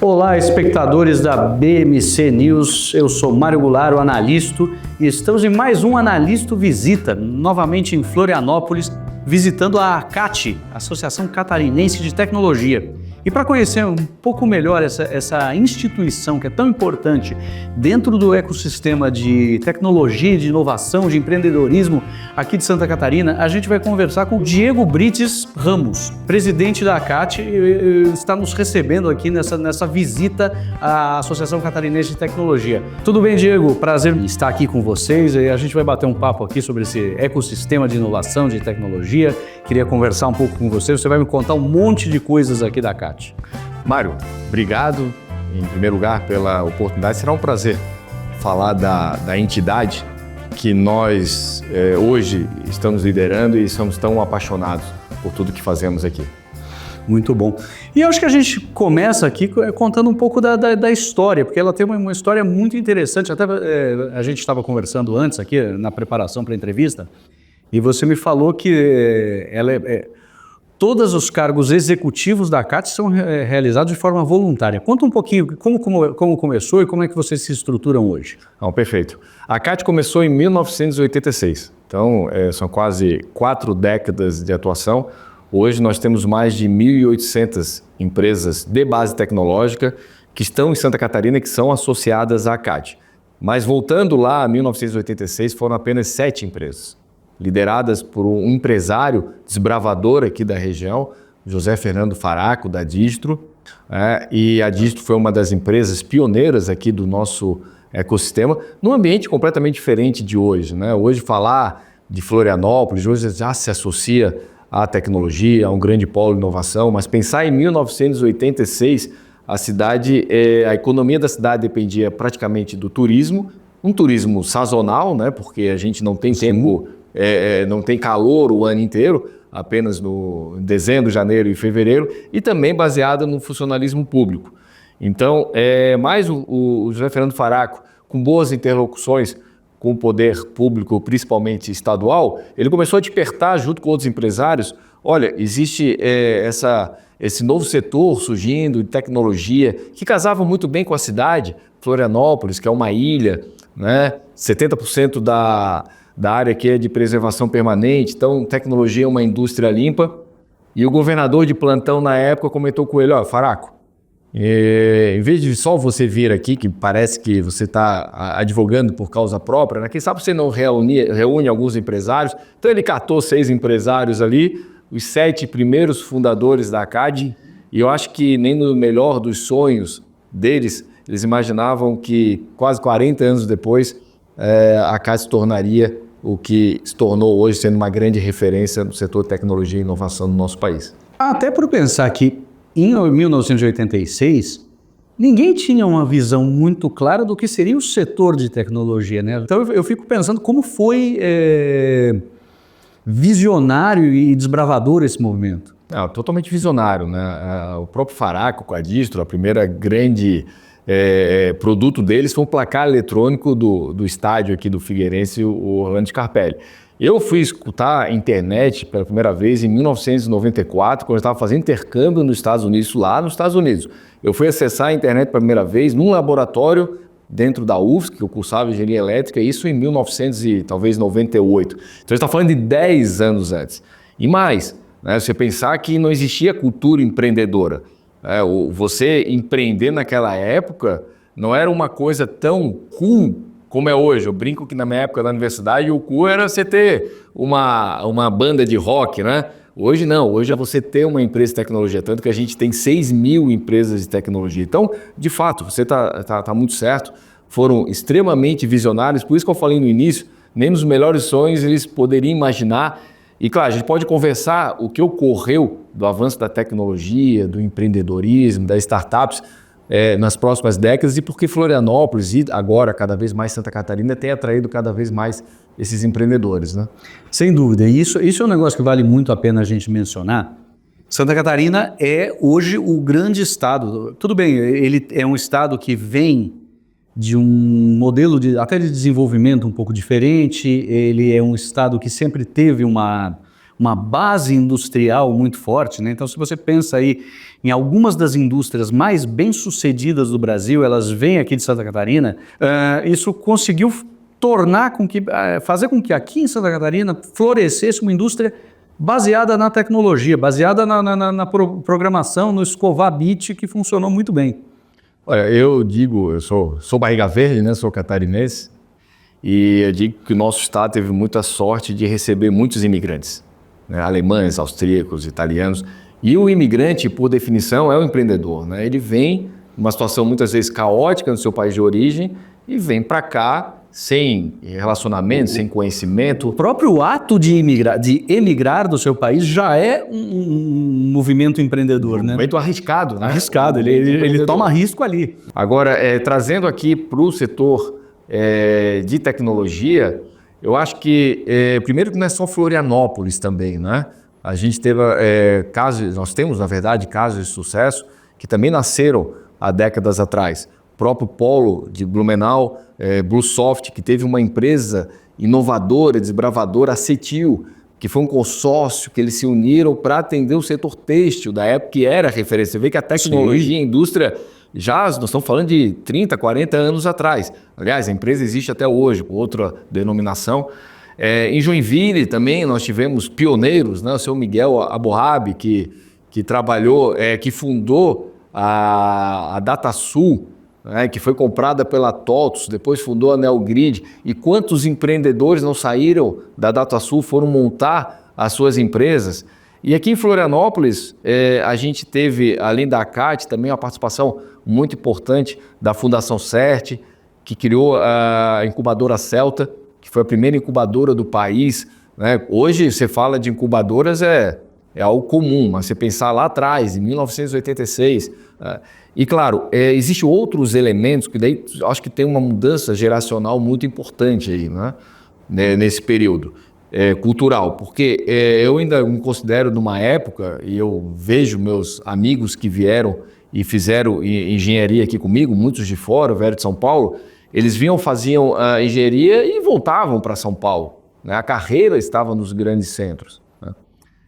Olá, espectadores da BMC News, eu sou Mário Goulart, o analista, e estamos em mais um Analista Visita, novamente em Florianópolis, visitando a ACAT, Associação Catarinense de Tecnologia. E para conhecer um pouco melhor essa instituição que é tão importante dentro do ecossistema de tecnologia, de inovação, de empreendedorismo aqui de Santa Catarina, a gente vai conversar com o Diego Brites Ramos, presidente da ACAT, está nos recebendo aqui nessa visita à Associação Catarinense de Tecnologia. Tudo bem, Diego? Prazer em estar aqui com vocês e a gente vai bater um papo aqui sobre esse ecossistema de inovação, de tecnologia. Queria conversar um pouco com você vai me contar um monte de coisas aqui da ACAT. Mário, obrigado em primeiro lugar pela oportunidade. Será um prazer falar da entidade que nós hoje estamos liderando e somos tão apaixonados por tudo que fazemos aqui. Muito bom. E eu acho que a gente começa aqui contando um pouco da história, porque ela tem uma história muito interessante. Até a gente estava conversando antes aqui na preparação para a entrevista e você me falou que todos os cargos executivos da ACAT são realizados de forma voluntária. Conta um pouquinho como começou e como é que vocês se estruturam hoje. Perfeito. A ACAT começou em 1986, então são quase 4 décadas de atuação. Hoje nós temos mais de 1.800 empresas de base tecnológica que estão em Santa Catarina e que são associadas à ACAT. Mas voltando lá a 1986, foram apenas 7 empresas, lideradas por um empresário desbravador aqui da região, José Fernando Faraco, da Distro. E a Distro foi uma das empresas pioneiras aqui do nosso ecossistema, num ambiente completamente diferente de hoje, né? Hoje falar de Florianópolis, hoje já se associa à tecnologia, a um grande polo de inovação, mas pensar em 1986, a economia da cidade dependia praticamente do turismo, um turismo sazonal, né? Porque a gente não tem tempo, não tem calor o ano inteiro, apenas no dezembro, janeiro e fevereiro, e também baseada no funcionalismo público. Então, mais o José Fernando Faraco, com boas interlocuções com o poder público, principalmente estadual, ele começou a despertar junto com outros empresários, olha, existe esse novo setor surgindo de tecnologia que casava muito bem com a cidade, Florianópolis, que é uma ilha, né? 70% da área aqui é de preservação permanente, então tecnologia é uma indústria limpa. E o governador de plantão na época comentou com ele, Faraco, em vez de só você vir aqui, que parece que você está advogando por causa própria, né? Quem sabe você não reúne alguns empresários. Então ele catou 6 empresários ali, os 7 primeiros fundadores da ACAT, e eu acho que nem no melhor dos sonhos deles, eles imaginavam que quase 40 anos depois a ACAT se tornaria o que se tornou hoje, sendo uma grande referência no setor de tecnologia e inovação no nosso país. Até por pensar que em 1986, ninguém tinha uma visão muito clara do que seria o setor de tecnologia, né? Então eu fico pensando como foi visionário e desbravador esse movimento. Totalmente visionário, né? O próprio Faraco com a Distro, a primeira grande produto deles foi um placar eletrônico do estádio aqui do Figueirense, o Orlando Scarpelli. Eu fui escutar a internet pela primeira vez em 1994, quando eu estava fazendo intercâmbio nos Estados Unidos, lá nos Estados Unidos. Eu fui acessar a internet pela primeira vez num laboratório dentro da UFSC, que eu cursava engenharia elétrica, isso em 1998. Então, você está falando de 10 anos antes. E mais, né, você pensar que não existia cultura empreendedora. Você empreender naquela época não era uma coisa tão cool como é hoje. Eu brinco que na minha época da universidade o cool era você ter uma banda de rock, né? Hoje não, hoje é você ter uma empresa de tecnologia, tanto que a gente tem 6.000 empresas de tecnologia. Então, de fato, você tá muito certo, foram extremamente visionários, por isso que eu falei no início, nem nos melhores sonhos eles poderiam imaginar. E claro, a gente pode conversar o que ocorreu do avanço da tecnologia, do empreendedorismo, das startups nas próximas décadas e porque Florianópolis e agora cada vez mais Santa Catarina tem atraído cada vez mais esses empreendedores, né? Sem dúvida, e isso é um negócio que vale muito a pena a gente mencionar. Santa Catarina é hoje o grande estado. Tudo bem, ele é um estado que vem de um modelo até de desenvolvimento um pouco diferente, ele é um estado que sempre teve uma uma base industrial muito forte, né? Então, se você pensa aí em algumas das indústrias mais bem-sucedidas do Brasil, elas vêm aqui de Santa Catarina, isso conseguiu fazer com que aqui em Santa Catarina florescesse uma indústria baseada na tecnologia, baseada na programação, no escovar bit, que funcionou muito bem. Olha, eu sou barriga verde, né? Sou catarinense, e eu digo que o nosso estado teve muita sorte de receber muitos imigrantes, né? Alemães, austríacos, italianos. E o imigrante, por definição, é um empreendedor, né? Ele vem numa situação muitas vezes caótica no seu país de origem e vem para cá sem relacionamento, sem conhecimento. O próprio ato de emigrar do seu país já é um movimento empreendedor, né? Movimento arriscado, né? Arriscado, ele toma risco ali. Agora, trazendo aqui para o setor de tecnologia, eu acho que, primeiro que não é só Florianópolis também, né? A gente teve nós temos, na verdade, casos de sucesso que também nasceram há décadas atrás. O próprio polo de Blumenau, Bluesoft, que teve uma empresa inovadora, desbravadora, a Cetil, que foi um consórcio que eles se uniram para atender o setor têxtil da época, que era referência. Você vê que a tecnologia e a indústria, nós estamos falando de 30, 40 anos atrás. Aliás, a empresa existe até hoje, com outra denominação. Em Joinville também nós tivemos pioneiros, né? O seu Miguel Aborrabi, que trabalhou, que fundou a DataSul, né? Que foi comprada pela TOTUS, depois fundou a Neogrid. E quantos empreendedores não saíram da DataSul, foram montar as suas empresas? E aqui em Florianópolis, a gente teve, além da ACAT, também uma participação muito importante da Fundação CERT, que criou a incubadora Celta, que foi a primeira incubadora do país, né? Hoje você fala de incubadoras, é algo comum, mas você pensar lá atrás, em 1986. E claro, existem outros elementos que daí acho que tem uma mudança geracional muito importante aí, né? Nesse período cultural, porque eu ainda me considero numa época, e eu vejo meus amigos que vieram e fizeram engenharia aqui comigo, muitos de fora, vieram de São Paulo. Eles faziam a engenharia e voltavam para São Paulo, né? A carreira estava nos grandes centros, né?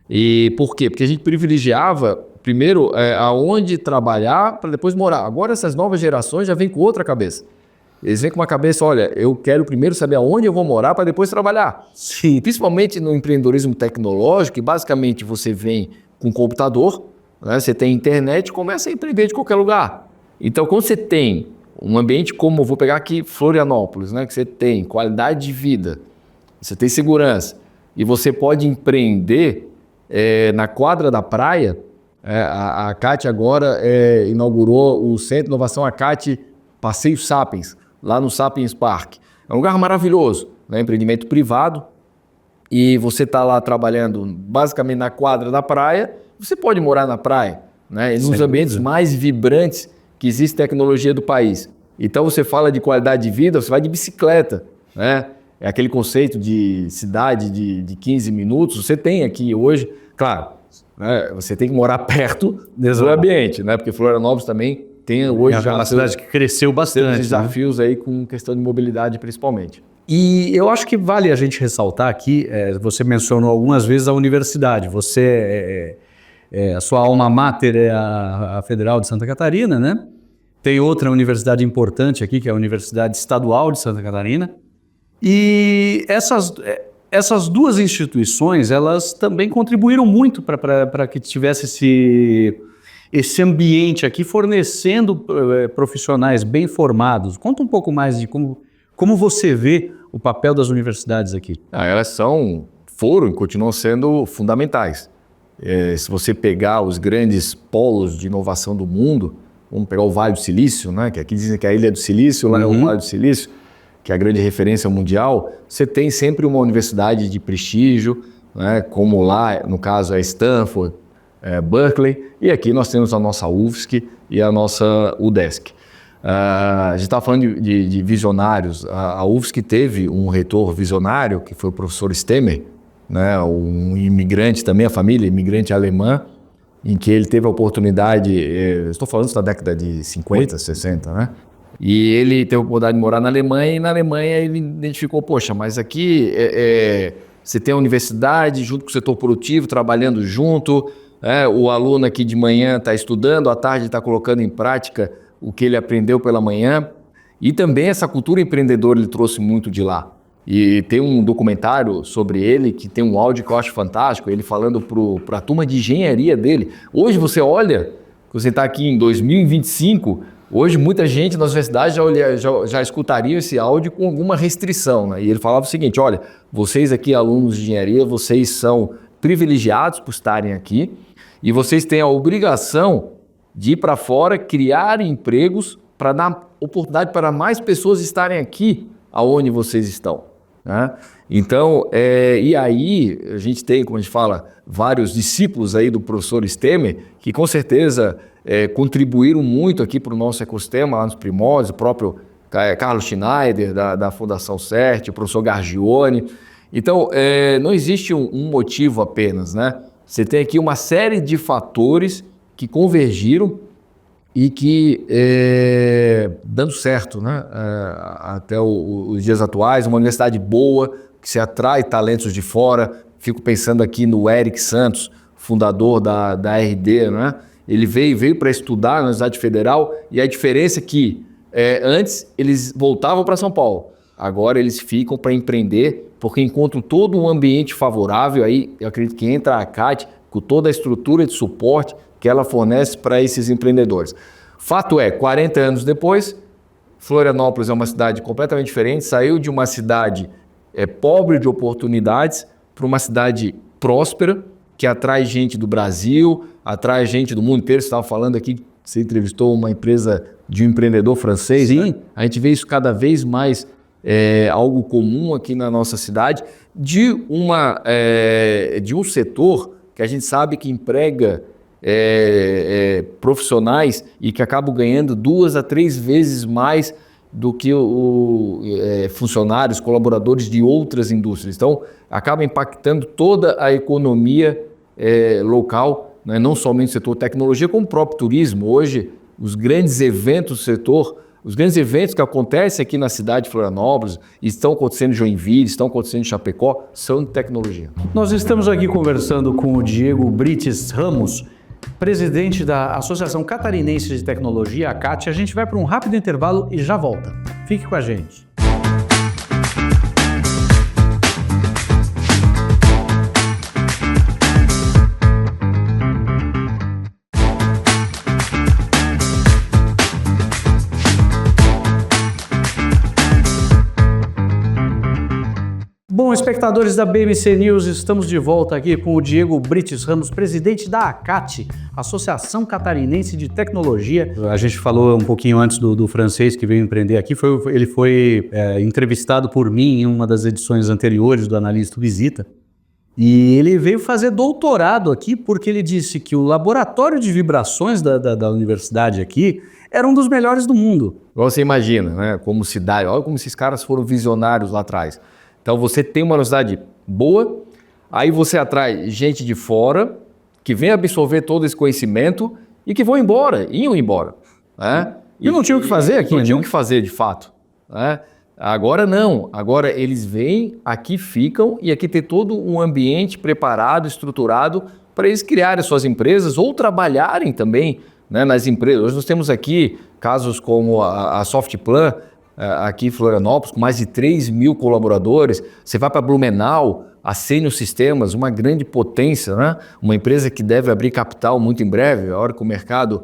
E por quê? Porque a gente privilegiava, primeiro, aonde trabalhar para depois morar. Agora essas novas gerações já vêm com outra cabeça. Eles vêm com uma cabeça, olha, eu quero primeiro saber aonde eu vou morar para depois trabalhar. Sim. Principalmente no empreendedorismo tecnológico, que basicamente você vem com computador, né? Você tem internet e começa a empreender de qualquer lugar. Então, quando você tem um ambiente como, vou pegar aqui Florianópolis, né? Que você tem qualidade de vida, você tem segurança e você pode empreender na quadra da praia. A ACAT agora inaugurou o Centro de Inovação ACAT Passeio Sapiens, lá no Sapiens Park. É um lugar maravilhoso, né? Empreendimento privado, e você está lá trabalhando basicamente na quadra da praia. Você pode morar na praia, né? Nos ambientes mais vibrantes que existe tecnologia do país. Então você fala de qualidade de vida, você vai de bicicleta, né? É aquele conceito de cidade de 15 minutos, você tem aqui hoje, claro, né? Você tem que morar perto do ambiente, né? Porque Florianópolis também tem hoje já uma cidade que cresceu bastante, desafios, né? Aí com questão de mobilidade principalmente. E eu acho que vale a gente ressaltar aqui, você mencionou algumas vezes a universidade, a sua alma mater é a Federal de Santa Catarina, né? Tem outra universidade importante aqui, que é a Universidade Estadual de Santa Catarina. E essas duas instituições, elas também contribuíram muito para que tivesse esse ambiente aqui, fornecendo profissionais bem formados. Conta um pouco mais de como você vê o papel das universidades aqui. Elas foram e continuam sendo fundamentais. Se você pegar os grandes polos de inovação do mundo, vamos pegar o Vale do Silício, né? Que aqui dizem que é a Ilha do Silício, lá é o Vale do Silício, que é a grande referência mundial. Você tem sempre uma universidade de prestígio, né? Como lá, no caso, é Stanford, Berkeley, e aqui nós temos a nossa UFSC e a nossa UDESC. A gente estava falando de visionários. A UFSC teve um reitor visionário, que foi o professor Stemmer, né, um imigrante também, a família imigrante alemã, em que ele teve a oportunidade, estou falando isso da década de 50, 60, né? E ele teve a oportunidade de morar na Alemanha, e na Alemanha ele identificou, poxa, mas aqui Você tem a universidade junto com o setor produtivo, trabalhando junto, o aluno aqui de manhã está estudando, à tarde está colocando em prática o que ele aprendeu pela manhã. E também essa cultura empreendedora ele trouxe muito de lá. E tem um documentário sobre ele, que tem um áudio que eu acho fantástico, ele falando para a turma de engenharia dele. Hoje você olha, você está aqui em 2025, hoje muita gente nas universidades já escutaria esse áudio com alguma restrição, né? E ele falava o seguinte, olha, vocês aqui alunos de engenharia, vocês são privilegiados por estarem aqui e vocês têm a obrigação de ir para fora, criar empregos para dar oportunidade para mais pessoas estarem aqui aonde vocês estão, né? Então, e aí a gente tem, como a gente fala, vários discípulos aí do professor Stemmer que com certeza contribuíram muito aqui para o nosso ecossistema lá nos primórdios, o próprio Carlos Schneider da Fundação CERT, o professor Gargione. Então, não existe um motivo apenas, né? Você tem aqui uma série de fatores que convergiram e que dando certo, né? Até os dias atuais, uma universidade boa, que se atrai talentos de fora. Fico pensando aqui no Eric Santos, fundador da RD, né? Ele veio para estudar na Universidade Federal e a diferença é que antes eles voltavam para São Paulo, agora eles ficam para empreender porque encontram todo um ambiente favorável. Aí eu acredito que entra a CAT com toda a estrutura de suporte que ela fornece para esses empreendedores. Fato é, 40 anos depois, Florianópolis é uma cidade completamente diferente, saiu de uma cidade pobre de oportunidades para uma cidade próspera, que atrai gente do Brasil, atrai gente do mundo inteiro. Você estava falando aqui, você entrevistou uma empresa de um empreendedor francês. Sim. Né? A gente vê isso cada vez mais algo comum aqui na nossa cidade, de um setor que a gente sabe que emprega profissionais e que acabam ganhando 2 a 3 vezes mais do que funcionários, colaboradores de outras indústrias. Então, acaba impactando toda a economia local, né? Não somente o setor tecnologia, como o próprio turismo. Hoje, os grandes eventos do setor, os grandes eventos que acontecem aqui na cidade de Florianópolis, estão acontecendo em Joinville, estão acontecendo em Chapecó, são de tecnologia. Nós estamos aqui conversando com o Diego Brites Ramos, presidente da Associação Catarinense de Tecnologia, a CAT. A gente vai para um rápido intervalo e já volta. Fique com a gente. Bom, espectadores da BMC News, estamos de volta aqui com o Diego Brites Ramos, presidente da ACAT, Associação Catarinense de Tecnologia. A gente falou um pouquinho antes do francês que veio empreender aqui, ele foi entrevistado por mim em uma das edições anteriores do Analista Visita, e ele veio fazer doutorado aqui porque ele disse que o laboratório de vibrações da universidade aqui era um dos melhores do mundo. Você imagina, né? Como cidade, olha como esses caras foram visionários lá atrás. Então você tem uma universidade boa, aí você atrai gente de fora que vem absorver todo esse conhecimento e que iam embora. Né? E não tinha o que fazer aqui. Não tinha o que fazer de fato. Né? Agora não, agora eles vêm, aqui ficam e aqui tem todo um ambiente preparado, estruturado para eles criarem suas empresas ou trabalharem também, né, nas empresas. Hoje nós temos aqui casos como a Softplan, aqui em Florianópolis, com mais de 3 mil colaboradores. Você vai para Blumenau, a Senior Sistemas, uma grande potência, né? Uma empresa que deve abrir capital muito em breve, a hora que o mercado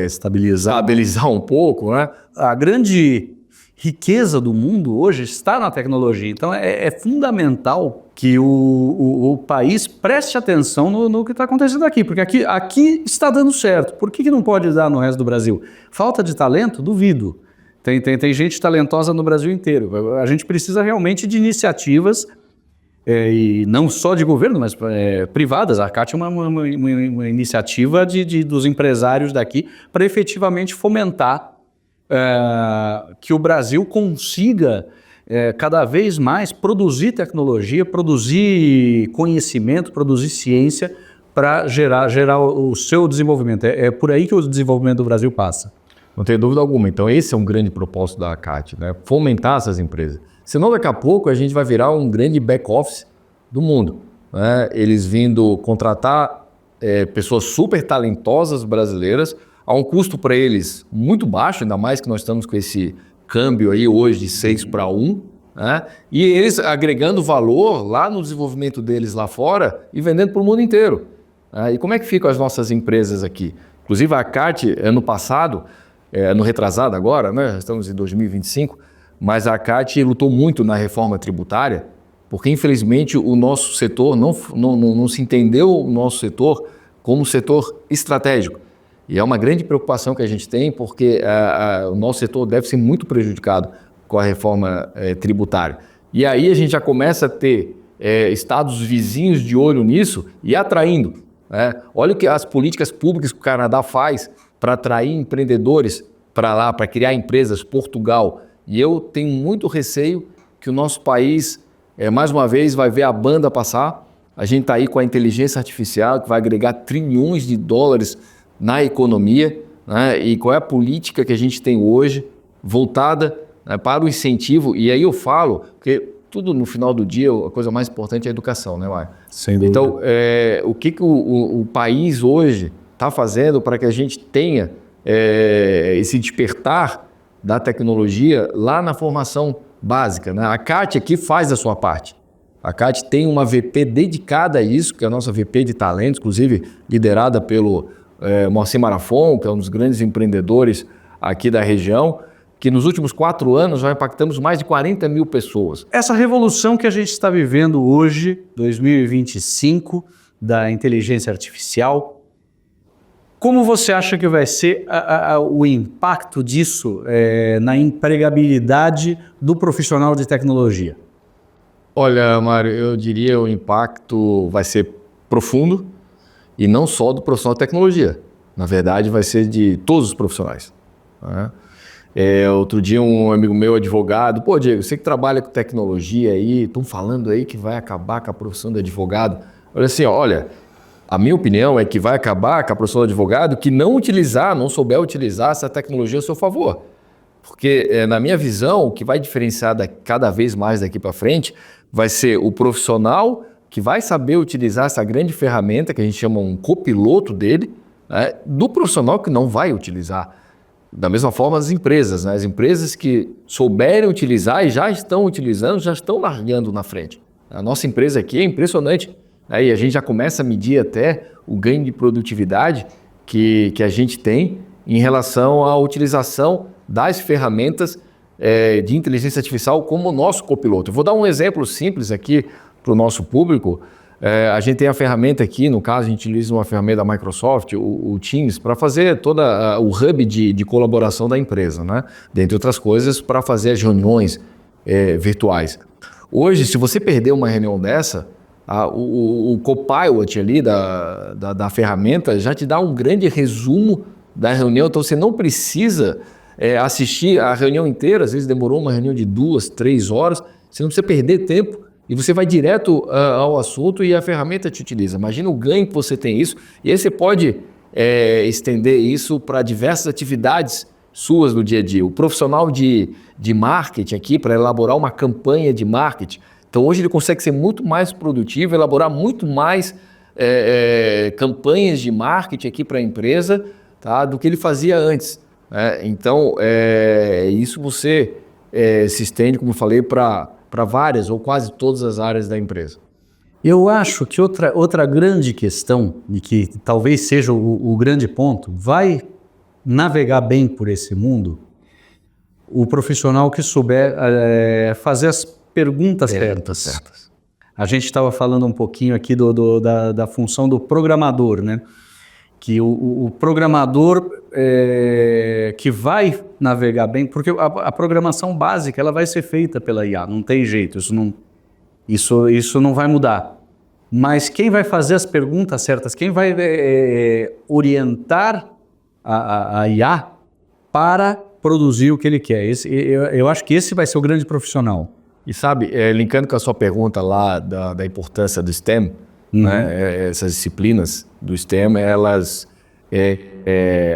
estabilizar um pouco, né? A grande riqueza do mundo hoje está na tecnologia. Então é fundamental que o país preste atenção no que está acontecendo aqui, porque aqui está dando certo. Por que não pode dar no resto do Brasil? Falta de talento? Duvido. Tem gente talentosa no Brasil inteiro. A gente precisa realmente de iniciativas, e não só de governo, mas privadas. A CAT é uma iniciativa dos empresários daqui para efetivamente fomentar que o Brasil consiga cada vez mais produzir tecnologia, produzir conhecimento, produzir ciência para gerar o seu desenvolvimento. É por aí que o desenvolvimento do Brasil passa. Não tem dúvida alguma. Então esse é um grande propósito da ACAT, né? Fomentar essas empresas. Senão daqui a pouco a gente vai virar um grande back-office do mundo, né? Eles vindo contratar pessoas super talentosas brasileiras a um custo para eles muito baixo, ainda mais que nós estamos com esse câmbio aí hoje de 6 para 1, né? E eles agregando valor lá no desenvolvimento deles lá fora e vendendo para o mundo inteiro. E como é que ficam as nossas empresas aqui? Inclusive a CAT, ano passado, ano retrasado agora, né? Estamos em 2025, mas a CAT lutou muito na reforma tributária, porque infelizmente o nosso setor não se entendeu o nosso setor como setor estratégico. E é uma grande preocupação que a gente tem, porque o nosso setor deve ser muito prejudicado com a reforma tributária. E aí a gente já começa a ter estados vizinhos de olho nisso e atraindo. Olha o que as políticas públicas que o Canadá faz para atrair empreendedores para lá, para criar empresas, Portugal. E eu tenho muito receio que o nosso país, mais uma vez, vai ver a banda passar. A gente está aí com a inteligência artificial, que vai agregar trilhões de dólares na economia, né? E qual é a política que a gente tem hoje voltada, né, para o incentivo. E aí eu falo, porque tudo no final do dia, a coisa mais importante é a educação, né, Maia? Sem dúvida. Então, o que o país hoje está fazendo para que a gente tenha esse despertar da tecnologia lá na formação básica, né? A CAT aqui faz a sua parte. A CAT tem uma VP dedicada a isso, que é a nossa VP de talentos, inclusive liderada pelo Moacir Marafon, que é um dos grandes empreendedores aqui da região, que nos últimos 4 anos já impactamos mais de 40 mil pessoas. Essa revolução que a gente está vivendo hoje, 2025, da inteligência artificial, como você acha que vai ser o impacto disso na empregabilidade do profissional de tecnologia? Olha, Mário, eu diria o impacto vai ser profundo e não só do profissional de tecnologia. Na verdade, vai ser de todos os profissionais, né? Outro dia um amigo meu, advogado, pô, Diego, você que trabalha com tecnologia aí, estão falando aí que vai acabar com a profissão de advogado. Olha assim, olha, a minha opinião é que vai acabar com a profissão de advogado que não souber utilizar essa tecnologia a seu favor. Porque, na minha visão, o que vai diferenciar cada vez mais daqui para frente vai ser o profissional que vai saber utilizar essa grande ferramenta, que a gente chama um copiloto dele, né, do profissional que não vai utilizar. Da mesma forma as empresas, né? As empresas que souberem utilizar e já estão utilizando, já estão largando na frente. A nossa empresa aqui é impressionante, né? E a gente já começa a medir até o ganho de produtividade que a gente tem em relação à utilização das ferramentas de inteligência artificial como o nosso copiloto. Eu vou dar um exemplo simples aqui para o nosso público. A gente tem a ferramenta aqui, no caso a gente utiliza uma ferramenta da Microsoft, o Teams, para fazer todo o hub de colaboração da empresa, né? Dentre outras coisas, para fazer as reuniões virtuais. Hoje, se você perder uma reunião dessa, o Copilot ali da ferramenta já te dá um grande resumo da reunião, então você não precisa assistir a reunião inteira, às vezes demorou uma reunião de 2, 3 horas, você não precisa perder tempo. E você vai direto ao assunto e a ferramenta te utiliza. Imagina o ganho que você tem isso. E aí você pode estender isso para diversas atividades suas do dia a dia. O profissional de marketing aqui, para elaborar uma campanha de marketing. Então hoje ele consegue ser muito mais produtivo, elaborar muito mais campanhas de marketing aqui para a empresa, tá, do que ele fazia antes. Então isso você se estende, como eu falei, para várias ou quase todas as áreas da empresa. Eu acho que outra grande questão, e que talvez seja o grande ponto, vai navegar bem por esse mundo o profissional que souber fazer as perguntas certas. A gente estava falando um pouquinho aqui da função do programador, né? Que o programador que vai navegar bem, porque a programação básica ela vai ser feita pela IA, não tem jeito, isso não vai mudar. Mas quem vai fazer as perguntas certas, quem vai orientar a IA para produzir o que ele quer, eu acho que esse vai ser o grande profissional. E sabe, linkando com a sua pergunta lá da importância do STEM, né? Essas disciplinas do STEM, elas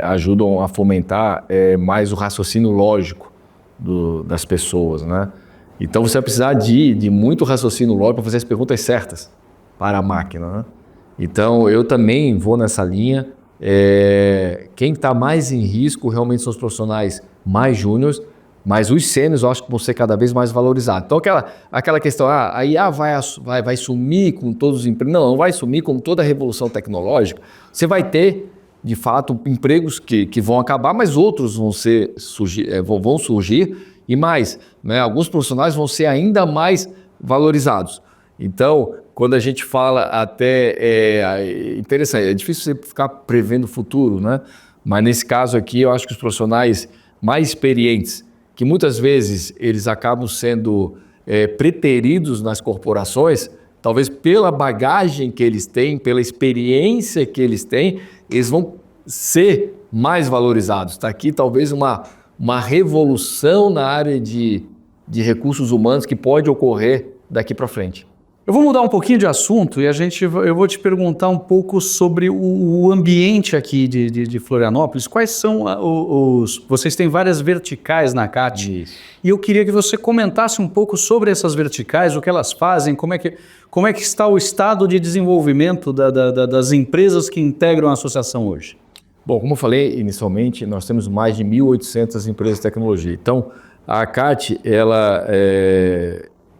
ajudam a fomentar mais o raciocínio lógico das pessoas, né? Então você vai precisar de muito raciocínio lógico para fazer as perguntas certas para a máquina, né? Então eu também vou nessa linha. Quem está mais em risco realmente são os profissionais mais júniores, mas os sêniores eu acho que vão ser cada vez mais valorizados. Então aquela questão, a IA vai sumir com todos os empregos. Não vai sumir com toda a revolução tecnológica. Você vai ter, de fato, empregos que vão acabar, mas outros vão surgir e mais, né? Alguns profissionais vão ser ainda mais valorizados. Então, quando a gente fala interessante, é difícil você ficar prevendo o futuro, né? Mas nesse caso aqui, eu acho que os profissionais mais experientes, que muitas vezes eles acabam sendo preteridos nas corporações, talvez pela bagagem que eles têm, pela experiência que eles têm, eles vão ser mais valorizados. Está aqui talvez uma revolução na área de recursos humanos que pode ocorrer daqui para frente. Eu vou mudar um pouquinho de assunto e eu vou te perguntar um pouco sobre o ambiente aqui de Florianópolis. Quais são vocês têm várias verticais na CAT. Isso. E eu queria que você comentasse um pouco sobre essas verticais, o que elas fazem, como é que está o estado de desenvolvimento das empresas que integram a associação hoje. Bom, como eu falei inicialmente, nós temos mais de 1.800 empresas de tecnologia. Então, a CAT, ela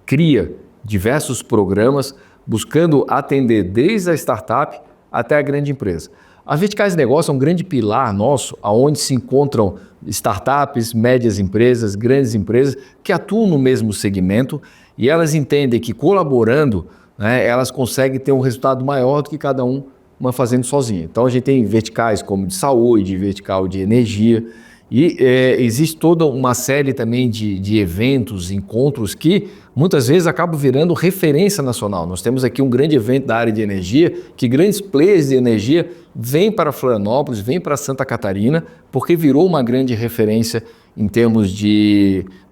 cria diversos programas buscando atender desde a startup até a grande empresa. As verticais de negócio é um grande pilar nosso, onde se encontram startups, médias empresas, grandes empresas que atuam no mesmo segmento e elas entendem que colaborando, né, elas conseguem ter um resultado maior do que cada uma fazendo sozinha. Então a gente tem verticais como de saúde, vertical de energia e existe toda uma série também de eventos, encontros que muitas vezes acabam virando referência nacional. Nós temos aqui um grande evento da área de energia, que grandes players de energia vêm para Florianópolis, vêm para Santa Catarina, porque virou uma grande referência em termos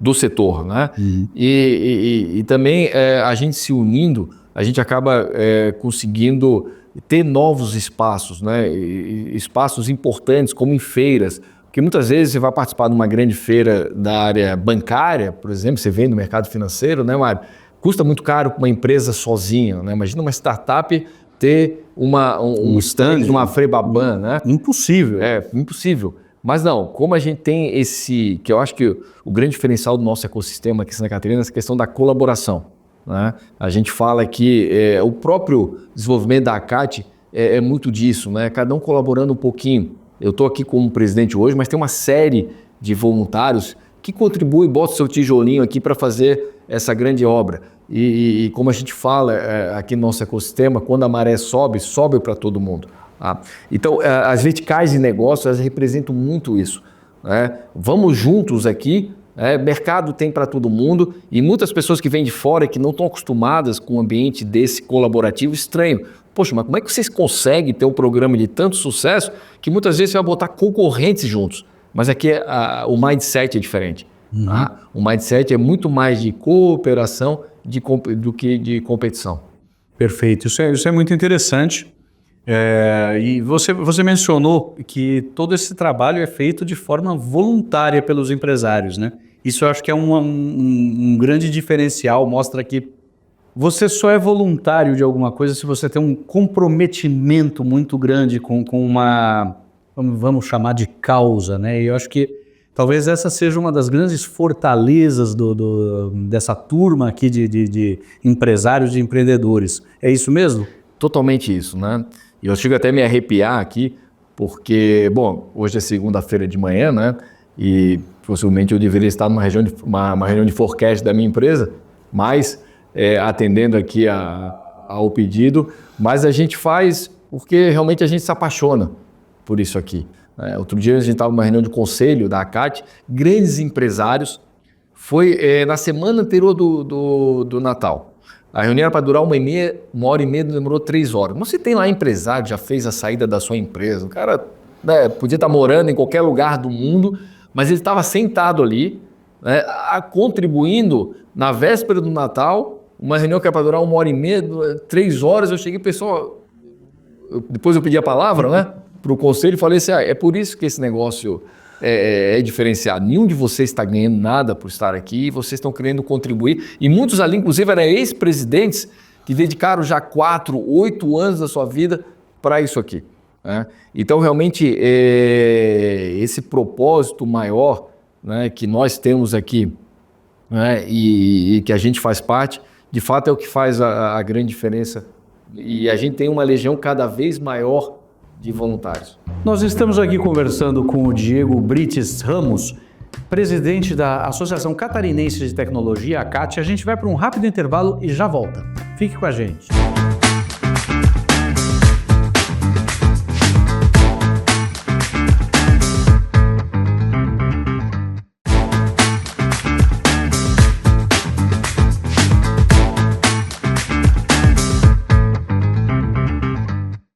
do setor, né? Uhum. E também a gente se unindo, a gente acaba conseguindo ter novos espaços, né? Espaços importantes como em feiras, porque muitas vezes você vai participar de uma grande feira da área bancária, por exemplo, você vem no mercado financeiro, né, Mário? Custa muito caro para uma empresa sozinha, né? Imagina uma startup ter um stand, uma Febraban, né? Impossível. Impossível. Mas não, como a gente tem que eu acho que o grande diferencial do nosso ecossistema aqui em Santa Catarina é essa questão da colaboração, né? A gente fala que o próprio desenvolvimento da ACAT é muito disso, né? Cada um colaborando um pouquinho. Eu estou aqui como presidente hoje, mas tem uma série de voluntários que contribuem, botam o seu tijolinho aqui para fazer essa grande obra. E como a gente fala aqui no nosso ecossistema, quando a maré sobe para todo mundo. Tá? Então, as verticais de negócio, elas representam muito isso, né? Vamos juntos aqui, mercado tem para todo mundo e muitas pessoas que vêm de fora e que não estão acostumadas com um ambiente desse colaborativo estranho. Poxa, mas como é que vocês conseguem ter um programa de tanto sucesso que muitas vezes você vai botar concorrentes juntos? Mas aqui o mindset é diferente. Uhum. Tá? O mindset é muito mais de cooperação do que de competição. Perfeito, isso é muito interessante. E você mencionou que todo esse trabalho é feito de forma voluntária pelos empresários, né? Isso eu acho que é um grande diferencial, mostra que você só é voluntário de alguma coisa se você tem um comprometimento muito grande com uma, vamos chamar de causa, né? E eu acho que talvez essa seja uma das grandes fortalezas dessa turma aqui de empresários, de empreendedores. É isso mesmo? Totalmente isso, né? E eu chego até a me arrepiar aqui, porque, bom, hoje é segunda-feira de manhã, né? E possivelmente eu deveria estar numa reunião de forecast da minha empresa, mas atendendo aqui ao pedido, mas a gente faz porque realmente a gente se apaixona por isso aqui. Outro dia a gente estava numa reunião de conselho da ACAT, grandes empresários, foi na semana anterior do Natal. A reunião era para durar 1h30 demorou 3 horas. Você tem lá empresário, já fez a saída da sua empresa, o cara podia estar morando em qualquer lugar do mundo, mas ele estava sentado ali, contribuindo na véspera do Natal, uma reunião que era para durar 1h30, 3 horas, eu cheguei, pessoal, depois eu pedi a palavra, né, para o conselho e falei assim, é por isso que esse negócio é diferenciado. Nenhum de vocês está ganhando nada por estar aqui, vocês estão querendo contribuir. E muitos ali, inclusive, eram ex-presidentes que dedicaram já 4, 8 anos da sua vida para isso aqui. Né? Então, realmente, esse propósito maior, né, que nós temos aqui, né, e que a gente faz parte, de fato é o que faz a grande diferença. E a gente tem uma legião cada vez maior de voluntários. Nós estamos aqui conversando com o Diego Brites Ramos, presidente da Associação Catarinense de Tecnologia, a CAT. A gente vai para um rápido intervalo e já volta. Fique com a gente.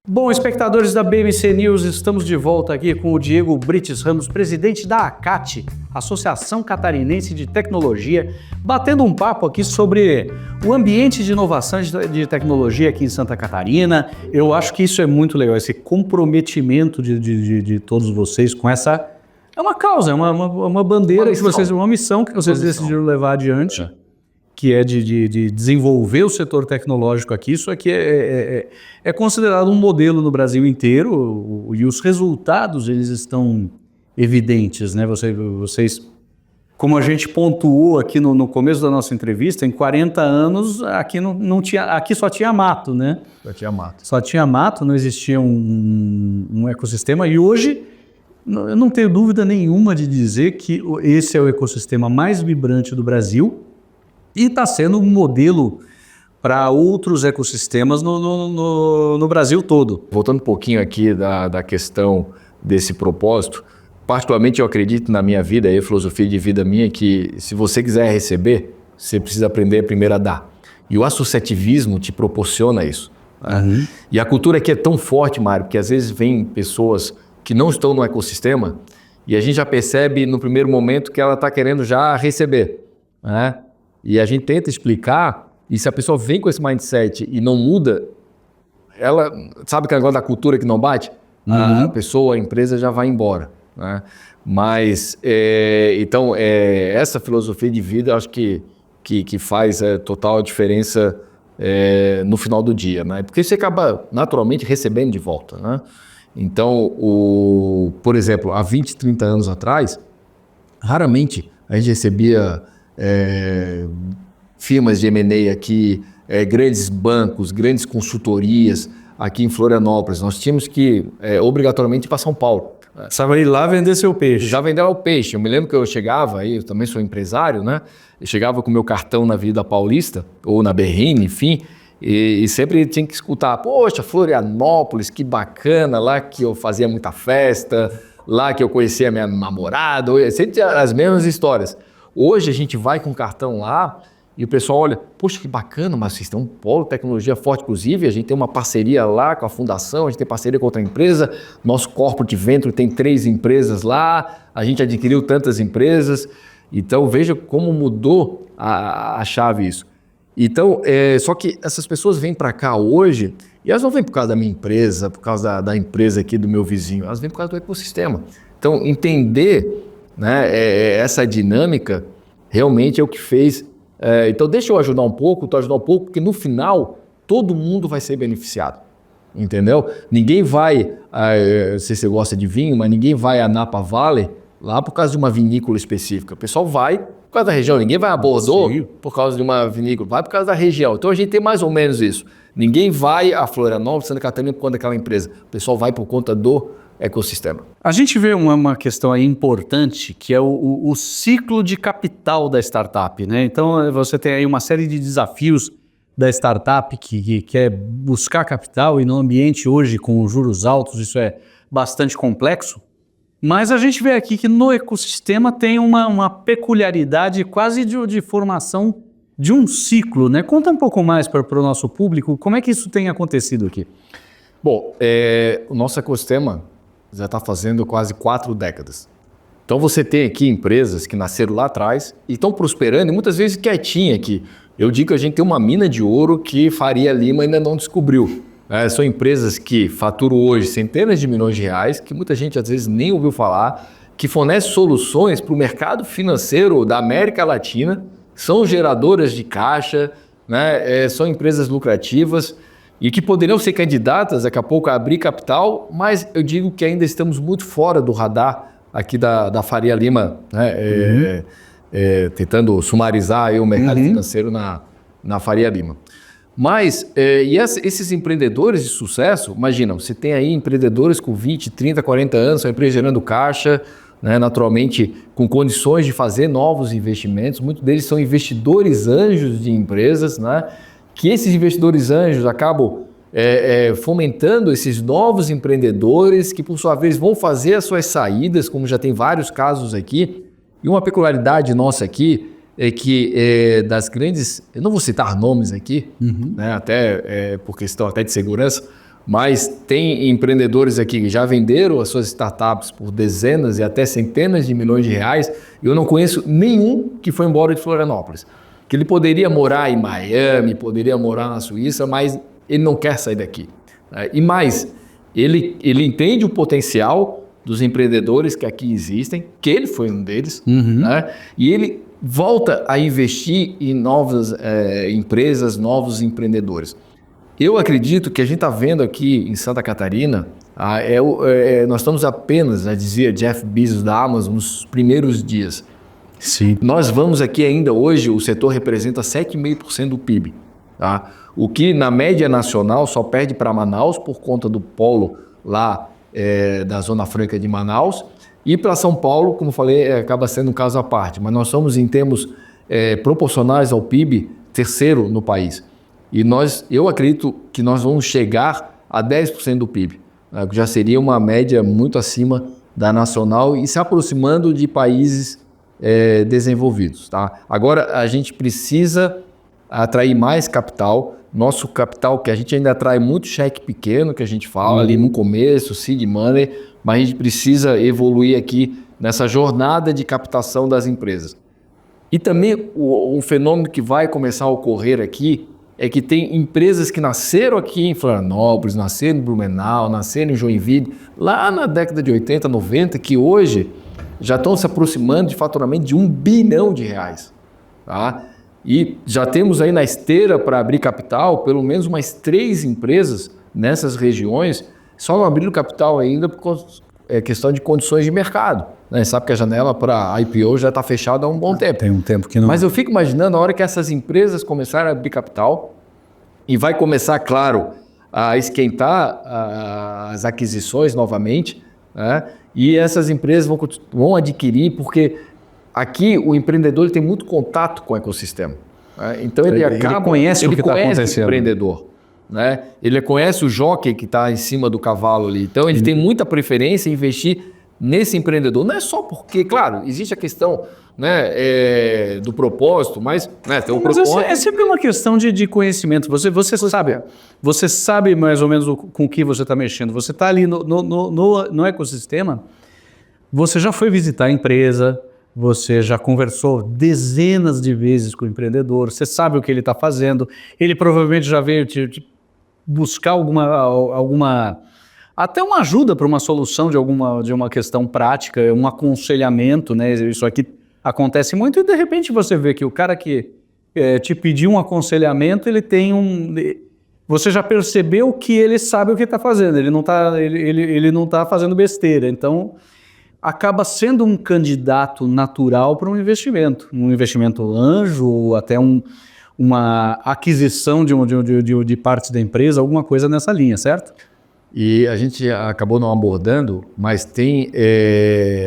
Bom, espectadores da BMC News, estamos de volta aqui com o Diego Brites Ramos, presidente da ACAT, Associação Catarinense de Tecnologia, batendo um papo aqui sobre o ambiente de inovação de tecnologia aqui em Santa Catarina. Eu acho que isso é muito legal, esse comprometimento de todos vocês com essa... É uma causa, é uma bandeira, uma missão que vocês decidiram levar adiante. Que é de desenvolver o setor tecnológico aqui. Isso aqui é considerado um modelo no Brasil inteiro e os resultados eles estão evidentes, né? Vocês, como a gente pontuou aqui no começo da nossa entrevista, em 40 anos aqui não tinha, aqui só tinha mato, né? Só tinha mato, não existia um ecossistema e hoje eu não tenho dúvida nenhuma de dizer que esse é o ecossistema mais vibrante do Brasil. E está sendo um modelo para outros ecossistemas no Brasil todo. Voltando um pouquinho aqui da questão desse propósito, particularmente eu acredito na minha vida, a filosofia de vida minha, que se você quiser receber, você precisa aprender primeiro a dar. E o associativismo te proporciona isso. Né? E a cultura aqui é tão forte, Mário, que às vezes vem pessoas que não estão no ecossistema e a gente já percebe no primeiro momento que ela está querendo já receber. Né? E a gente tenta explicar, e se a pessoa vem com esse mindset e não muda, ela sabe aquele negócio da cultura que não bate? A pessoa, a empresa já vai embora. Né? Mas, então, essa filosofia de vida, eu acho que faz total diferença no final do dia. Né? Porque você acaba, naturalmente, recebendo de volta. Né? Então, por exemplo, há 20, 30 anos atrás, raramente a gente recebia... firmas de M&A aqui, grandes bancos, grandes consultorias aqui em Florianópolis. Nós tínhamos que obrigatoriamente ir para São Paulo. Precisava ir lá vender seu peixe. Já vendeu o peixe. Eu me lembro que eu chegava, aí eu também sou empresário, né? Eu chegava com o meu cartão na Avenida Paulista, ou na Berrini, enfim, e sempre tinha que escutar, poxa, Florianópolis, que bacana, lá que eu fazia muita festa, lá que eu conhecia a minha namorada, sempre as mesmas histórias. Hoje a gente vai com o cartão lá e o pessoal olha, poxa, que bacana, mas vocês têm um polo de tecnologia forte, inclusive, a gente tem uma parceria lá com a fundação, a gente tem parceria com outra empresa, nosso corporate venture tem 3 empresas lá, a gente adquiriu tantas empresas, então veja como mudou a chave isso. Então, só que essas pessoas vêm para cá hoje e elas não vêm por causa da minha empresa, por causa da empresa aqui do meu vizinho, elas vêm por causa do ecossistema. Então, entender... né, essa dinâmica realmente é o que fez. Então, deixa eu ajudar um pouco, porque no final todo mundo vai ser beneficiado. Entendeu? Ninguém vai, não sei se você gosta de vinho, mas ninguém vai a Napa Valley lá por causa de uma vinícola específica. O pessoal vai por causa da região, ninguém vai a Bordeaux por causa de uma vinícola, vai por causa da região. Então, a gente tem mais ou menos isso. Ninguém vai a Florianópolis, Santa Catarina por conta daquela empresa. O pessoal vai por conta do ecossistema. A gente vê uma questão aí importante, que é o ciclo de capital da startup, né? Então, você tem aí uma série de desafios da startup que quer buscar capital e no ambiente hoje com juros altos, isso é bastante complexo. Mas a gente vê aqui que no ecossistema tem uma peculiaridade quase de formação de um ciclo, né? Conta um pouco mais para o nosso público, como é que isso tem acontecido aqui? Bom, o nosso ecossistema já está fazendo quase 4 décadas. Então você tem aqui empresas que nasceram lá atrás e estão prosperando e muitas vezes quietinha aqui. Eu digo que a gente tem uma mina de ouro que Faria Lima ainda não descobriu. São empresas que faturam hoje centenas de milhões de reais, que muita gente às vezes nem ouviu falar que fornece soluções para o mercado financeiro da América Latina, são geradoras de caixa, né? São empresas lucrativas e que poderiam ser candidatas daqui a pouco a abrir capital, mas eu digo que ainda estamos muito fora do radar aqui da Faria Lima, né? Tentando sumarizar aí o mercado financeiro na Faria Lima. Mas, esses empreendedores de sucesso, imagina, você tem aí empreendedores com 20, 30, 40 anos, são empresas gerando caixa, né, naturalmente com condições de fazer novos investimentos. Muitos deles são investidores anjos de empresas, né, que esses investidores anjos acabam fomentando esses novos empreendedores que, por sua vez, vão fazer as suas saídas, como já tem vários casos aqui. E uma peculiaridade nossa aqui é que das grandes... Eu não vou citar nomes aqui, né, até por questão até de segurança, mas tem empreendedores aqui que já venderam as suas startups por dezenas e até centenas de milhões de reais. Eu não conheço nenhum que foi embora de Florianópolis. Que ele poderia morar em Miami, poderia morar na Suíça, mas ele não quer sair daqui. E mais, ele entende o potencial dos empreendedores que aqui existem, que ele foi um deles, né? E ele volta a investir em novas empresas, novos empreendedores. Eu acredito que a gente está vendo aqui em Santa Catarina, nós estamos apenas, dizia Jeff Bezos da Amazon, nos primeiros dias. Sim. Nós vamos aqui ainda hoje, o setor representa 7,5% do PIB. Tá? O que na média nacional só perde para Manaus por conta do polo lá da Zona Franca de Manaus. E para São Paulo, como falei, acaba sendo um caso à parte. Mas nós somos, em termos proporcionais ao PIB, terceiro no país. E eu acredito que nós vamos chegar a 10% do PIB, né? Que já seria uma média muito acima da nacional e se aproximando de países desenvolvidos. Tá? Agora, a gente precisa atrair mais capital. Nosso capital, que a gente ainda atrai muito cheque pequeno, que a gente fala ali no começo, seed money, mas a gente precisa evoluir aqui nessa jornada de captação das empresas. E também um fenômeno que vai começar a ocorrer aqui é que tem empresas que nasceram aqui em Florianópolis, nasceram em Blumenau, nasceram em Joinville, lá na década de 80, 90, que hoje já estão se aproximando de faturamento de R$1 bilhão. Tá? E já temos aí na esteira para abrir capital, pelo menos umas 3 empresas nessas regiões, só não abriram capital ainda por questão de condições de mercado. Né? Sabe que a janela para IPO já está fechada há um bom tempo. Tem um tempo que não... Mas eu fico imaginando a hora que essas empresas começarem a abrir capital e vai começar, claro, a esquentar as aquisições novamente, né? E essas empresas vão adquirir, porque aqui o empreendedor tem muito contato com o ecossistema. Né? Então ele conhece o que está acontecendo. O empreendedor. Né? Ele conhece o jockey que está em cima do cavalo ali. Então ele tem muita preferência em investir nesse empreendedor. Não é só porque, claro, existe a questão, né, do propósito, mas tem um propósito. É sempre uma questão de conhecimento. Você sabe mais ou menos com o que você está mexendo. Você está ali no ecossistema, você já foi visitar a empresa, você já conversou dezenas de vezes com o empreendedor, você sabe o que ele está fazendo, ele provavelmente já veio te buscar alguma até uma ajuda para uma solução de uma questão prática, um aconselhamento, né? Isso aqui acontece muito e de repente você vê que o cara que te pediu um aconselhamento, ele tem você já percebeu que ele sabe o que está fazendo, ele não tá fazendo besteira, então acaba sendo um candidato natural para um investimento anjo, ou até uma aquisição de partes da empresa, alguma coisa nessa linha, certo? E a gente acabou não abordando, mas tem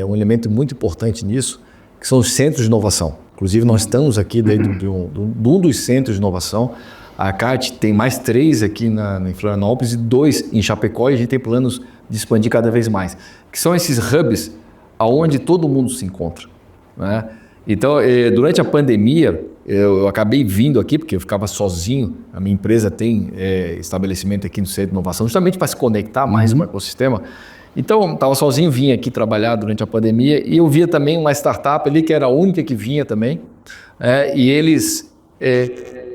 um elemento muito importante nisso, que são os centros de inovação. Inclusive, nós estamos aqui dentro de um dos centros de inovação. A CAT tem mais 3 aqui em Florianópolis e 2 em Chapecó, e a gente tem planos de expandir cada vez mais, que são esses hubs onde todo mundo se encontra. Né? Então, durante a pandemia, eu acabei vindo aqui, porque eu ficava sozinho. A minha empresa tem estabelecimento aqui no Centro de Inovação, justamente para se conectar mais com o ecossistema. Então, eu estava sozinho, vim aqui trabalhar durante a pandemia, e eu via também uma startup ali, que era a única que vinha também, e eles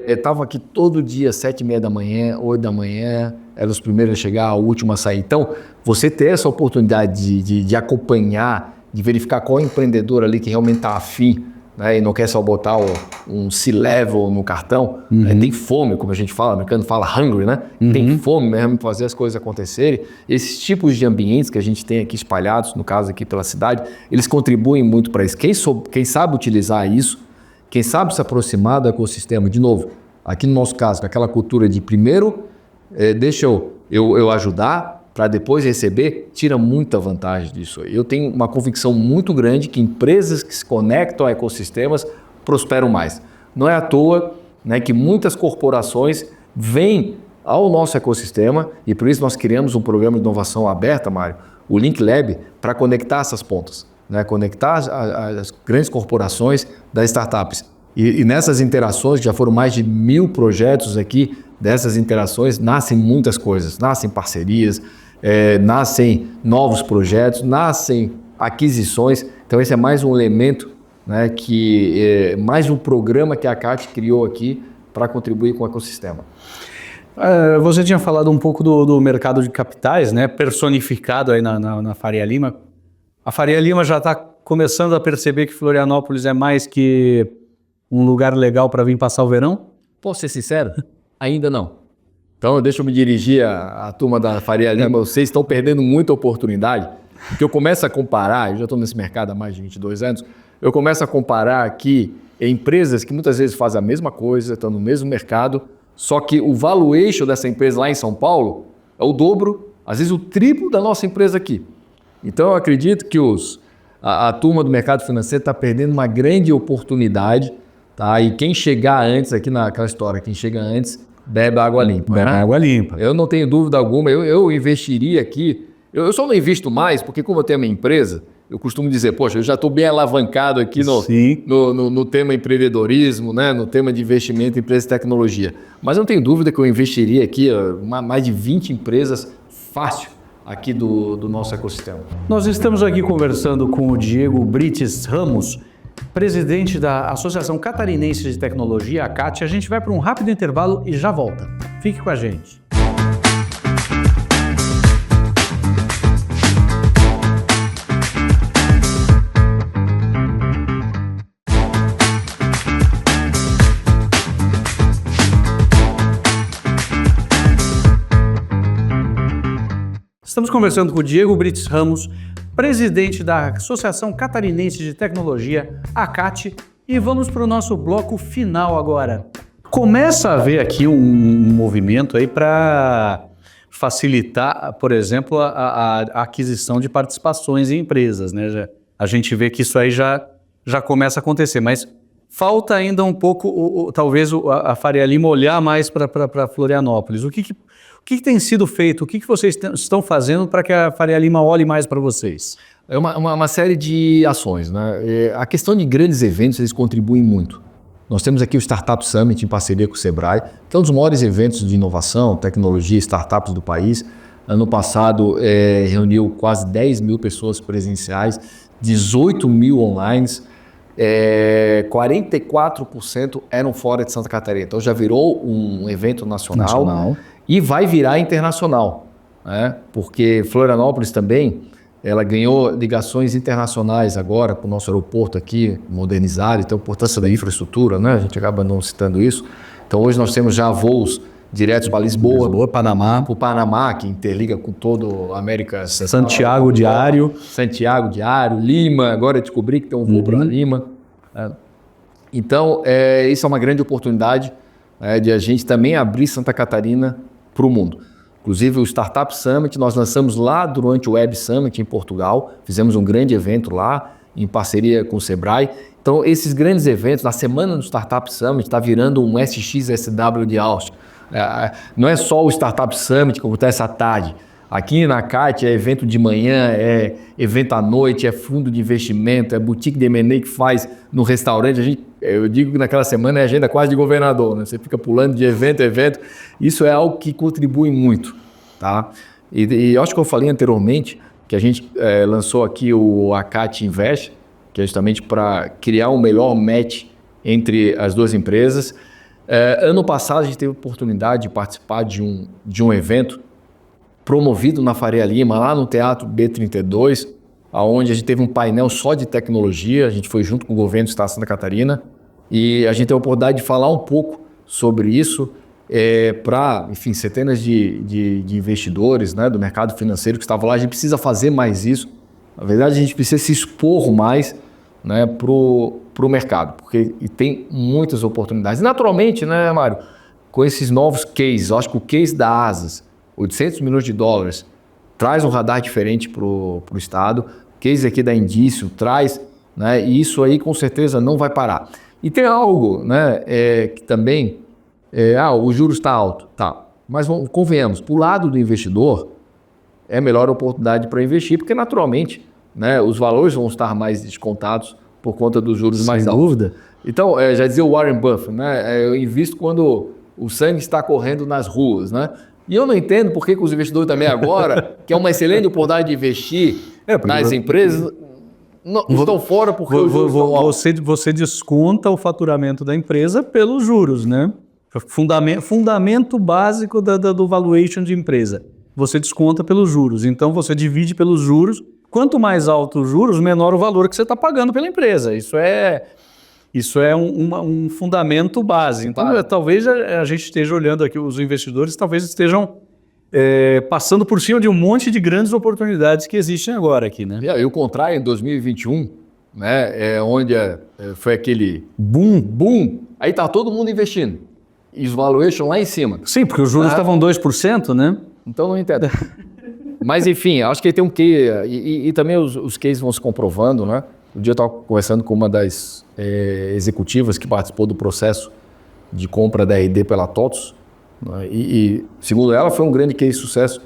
estavam aqui todo dia, 7h30 da manhã, 8 da manhã, eram os primeiros a chegar, o último a sair. Então, você ter essa oportunidade de acompanhar, de verificar qual empreendedor ali que realmente está afim, né, e não quer só botar um C-level no cartão, né, tem fome, como a gente fala, o americano fala hungry, né? Tem fome mesmo de fazer as coisas acontecerem. Esses tipos de ambientes que a gente tem aqui espalhados, no caso aqui pela cidade, eles contribuem muito para isso. Quem sabe utilizar isso, quem sabe se aproximar do ecossistema, de novo, aqui no nosso caso, com aquela cultura de primeiro, deixa eu ajudar, para depois receber, tira muita vantagem disso. Eu tenho uma convicção muito grande que empresas que se conectam a ecossistemas prosperam mais. Não é à toa, né, que muitas corporações vêm ao nosso ecossistema e por isso nós criamos um programa de inovação aberta, Mário, o Link Lab, para conectar essas pontas, né, conectar as grandes corporações das startups. E nessas interações, já foram mais de 1000 projetos aqui, dessas interações nascem muitas coisas, nascem parcerias, nascem novos projetos, nascem aquisições. Então esse é mais um elemento, né, mais um programa que a CAT criou aqui para contribuir com o ecossistema. Você tinha falado um pouco do mercado de capitais, né, personificado aí na Faria Lima. A Faria Lima já está começando a perceber que Florianópolis é mais que um lugar legal para vir passar o verão? Posso ser sincero? Ainda não. Então, deixa eu me dirigir à turma da Faria Lima. Vocês estão perdendo muita oportunidade, porque eu começo a comparar, eu já estou nesse mercado há mais de 22 anos, eu começo a comparar aqui empresas que muitas vezes fazem a mesma coisa, estão no mesmo mercado, só que o valuation dessa empresa lá em São Paulo é o dobro, às vezes o triplo da nossa empresa aqui. Então, eu acredito que a turma do mercado financeiro está perdendo uma grande oportunidade, tá? E quem chegar antes, aqui naquela história, quem chega antes, bebe água limpa. Bebe água limpa. Eu não tenho dúvida alguma, eu investiria aqui. Eu só não invisto mais, porque como eu tenho a minha empresa, eu costumo dizer, poxa, eu já estou bem alavancado aqui no tema empreendedorismo, né? No tema de investimento em empresas de tecnologia. Mas eu não tenho dúvida que eu investiria aqui mais de 20 empresas fácil aqui do nosso ecossistema. Nós estamos aqui conversando com o Diego Brites Ramos, presidente da Associação Catarinense de Tecnologia, a CAT. A gente vai para um rápido intervalo e já volta. Fique com a gente. Estamos conversando com o Diego Brites Ramos, presidente da Associação Catarinense de Tecnologia, a CAT, e vamos para o nosso bloco final agora. Começa a haver aqui um movimento aí para facilitar, por exemplo, a aquisição de participações em empresas, né? A gente vê que isso aí já começa a acontecer, mas falta ainda um pouco, talvez, a Faria Lima olhar mais para Florianópolis. O que tem sido feito? O que vocês estão fazendo para que a Faria Lima olhe mais para vocês? É uma série de ações, né? A questão de grandes eventos, eles contribuem muito. Nós temos aqui o Startup Summit em parceria com o Sebrae, que é um dos maiores eventos de inovação, tecnologia e startups do país. Ano passado reuniu quase 10 mil pessoas presenciais, 18 mil online, 44% eram fora de Santa Catarina. Então já virou um evento nacional. E vai virar internacional, né? Porque Florianópolis também, ela ganhou ligações internacionais agora para o nosso aeroporto aqui, modernizado, então a importância da infraestrutura, né? A gente acaba não citando isso. Então hoje nós temos já voos diretos para Lisboa, Panamá. Para o Panamá, que interliga com toda a América Central. Santiago Diário, Lima, agora eu descobri que tem um voo para Lima. Então, isso é uma grande oportunidade de a gente também abrir Santa Catarina para o mundo. Inclusive o Startup Summit nós lançamos lá durante o Web Summit em Portugal, fizemos um grande evento lá em parceria com o Sebrae. Então esses grandes eventos, na semana do Startup Summit está virando um SXSW de Austin. Não é só o Startup Summit que acontece à tarde. Aqui na CAT é evento de manhã, é evento à noite, é fundo de investimento, é boutique de M&A que faz no restaurante. Eu digo que naquela semana é agenda quase de governador, né? Você fica pulando de evento a evento. Isso é algo que contribui muito, tá? E eu acho que eu falei anteriormente que a gente lançou aqui o ACAT Invest, que é justamente para criar um melhor match entre as duas empresas. Ano passado a gente teve a oportunidade de participar de um evento promovido na Faria Lima, lá no Teatro B32, onde a gente teve um painel só de tecnologia, a gente foi junto com o governo do estado de Santa Catarina e a gente teve a oportunidade de falar um pouco sobre isso para, enfim, centenas de investidores, né, do mercado financeiro que estavam lá. A gente precisa fazer mais isso. Na verdade, a gente precisa se expor mais, né, para o mercado, porque tem muitas oportunidades. E, naturalmente, né, Mário, com esses novos cases, eu acho que o case da Asas, 800 milhões de dólares, traz um radar diferente para o Estado. O case aqui da Indício traz, né, e isso aí com certeza não vai parar. E tem algo, né, que também, o juros está alto, tá, mas convenhamos, para o lado do investidor, é a melhor oportunidade para investir, porque naturalmente, né, os valores vão estar mais descontados por conta dos juros mais altos. Sem dúvida. Então, já dizia o Warren Buffett, né, eu invisto quando o sangue está correndo nas ruas, né? E eu não entendo por que os investidores também agora, que é uma excelente oportunidade de investir nas empresas, não estão fora porque os juros estão altos. Você desconta o faturamento da empresa pelos juros, né? Fundamento básico do valuation de empresa. Você desconta pelos juros. Então, você divide pelos juros. Quanto mais alto os juros, menor o valor que você está pagando pela empresa. Isso é um fundamento base. Então, talvez a gente esteja olhando aqui, os investidores talvez estejam passando por cima de um monte de grandes oportunidades que existem agora aqui, né? E o contrário, em 2021, né, onde foi aquele boom, aí está todo mundo investindo. E os valuation lá em cima. Sim, porque os juros estavam 2%, né? Então não entendo. Mas enfim, acho que tem um quê, e também os cases vão se comprovando, né? Um dia eu estava conversando com uma das executivas que participou do processo de compra da RD pela TOTVS, né? E segundo ela, foi um grande case de sucesso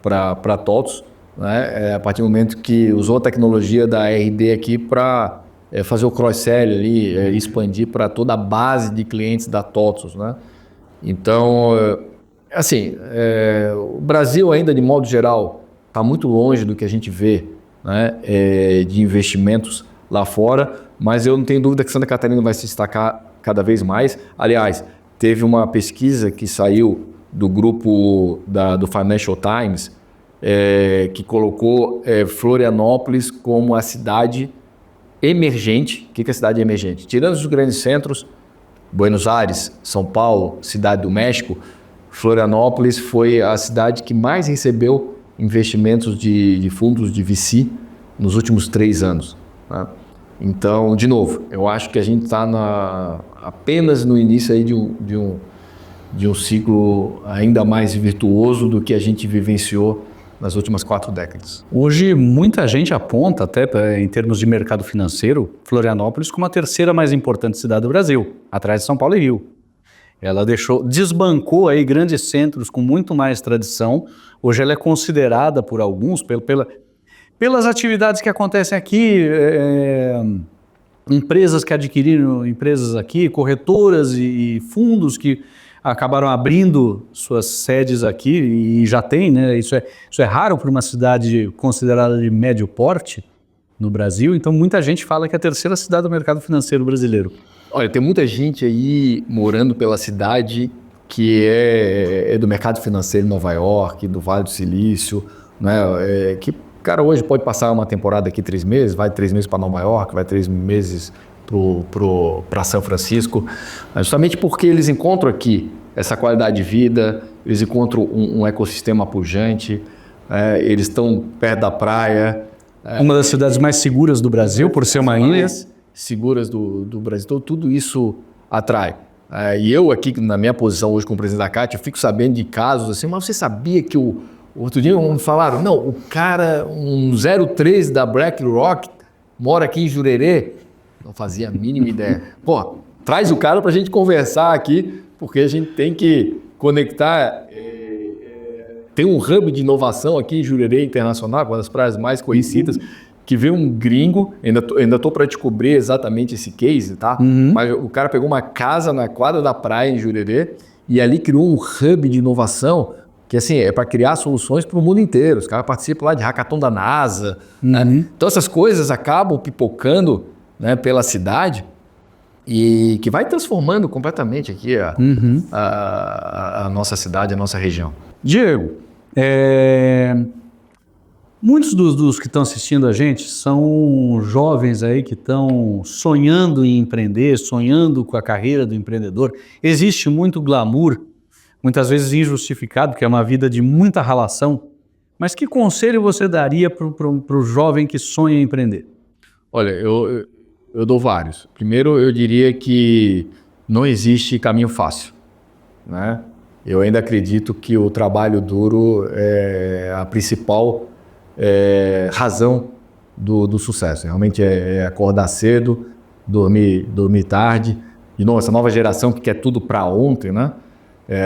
para a TOTVS, né? A partir do momento que usou a tecnologia da RD aqui para fazer o cross-sell ali, expandir para toda a base de clientes da TOTVS, né? Então, assim, o Brasil ainda, de modo geral, está muito longe do que a gente vê, né, de investimentos lá fora, mas eu não tenho dúvida que Santa Catarina vai se destacar cada vez mais. Aliás, teve uma pesquisa que saiu do grupo do Financial Times que colocou Florianópolis como a cidade emergente. O que é a cidade emergente? Tirando os grandes centros, Buenos Aires, São Paulo, Cidade do México, Florianópolis foi a cidade que mais recebeu investimentos de fundos de VC nos últimos 3 anos. Né? Então, de novo, eu acho que a gente está apenas no início aí de um ciclo ainda mais virtuoso do que a gente vivenciou nas últimas 4 décadas. Hoje, muita gente aponta, até em termos de mercado financeiro, Florianópolis como a 3ª mais importante cidade do Brasil, atrás de São Paulo e Rio. Ela desbancou aí grandes centros com muito mais tradição. Hoje ela é considerada por alguns, pelas atividades que acontecem aqui, empresas que adquiriram empresas aqui, corretoras e fundos que acabaram abrindo suas sedes aqui e já tem, né? Isso é raro para uma cidade considerada de médio porte no Brasil. Então muita gente fala que é a 3ª cidade do mercado financeiro brasileiro. Olha, tem muita gente aí morando pela cidade que é do mercado financeiro em Nova York, do Vale do Silício, né? Que, cara, hoje pode passar uma temporada aqui 3 meses, vai 3 meses para Nova York, vai 3 meses para São Francisco, justamente porque eles encontram aqui essa qualidade de vida, eles encontram um ecossistema pujante, eles estão perto da praia. Uma das cidades mais seguras do Brasil, por ser uma ilha. Seguras do Brasil, então tudo isso atrai. E eu aqui, na minha posição hoje como presidente da CAT, eu fico sabendo de casos assim, mas você sabia que outro dia me falaram, não, o cara, um 03 da BlackRock, mora aqui em Jurerê? Não fazia a mínima ideia. Pô, traz o cara para a gente conversar aqui, porque a gente tem que conectar. Tem um hub de inovação aqui em Jurerê Internacional, uma das praias mais conhecidas, que veio um gringo, ainda estou para descobrir exatamente esse case, tá? Mas o cara pegou uma casa na quadra da praia em Jurerê e ali criou um hub de inovação que assim, é para criar soluções para o mundo inteiro. Os caras participam lá de hackathon da NASA. Né? Então essas coisas acabam pipocando, né, pela cidade e que vai transformando completamente aqui a nossa cidade, a nossa região. Diego, Muitos dos que estão assistindo a gente são jovens aí que estão sonhando em empreender, sonhando com a carreira do empreendedor. Existe muito glamour, muitas vezes injustificado, que é uma vida de muita ralação. Mas que conselho você daria para o jovem que sonha em empreender? Olha, eu dou vários. Primeiro, eu diria que não existe caminho fácil, né? Eu ainda acredito que o trabalho duro é a principal razão do sucesso. Realmente é acordar cedo, dormir tarde. E essa nova geração que quer tudo para ontem, né?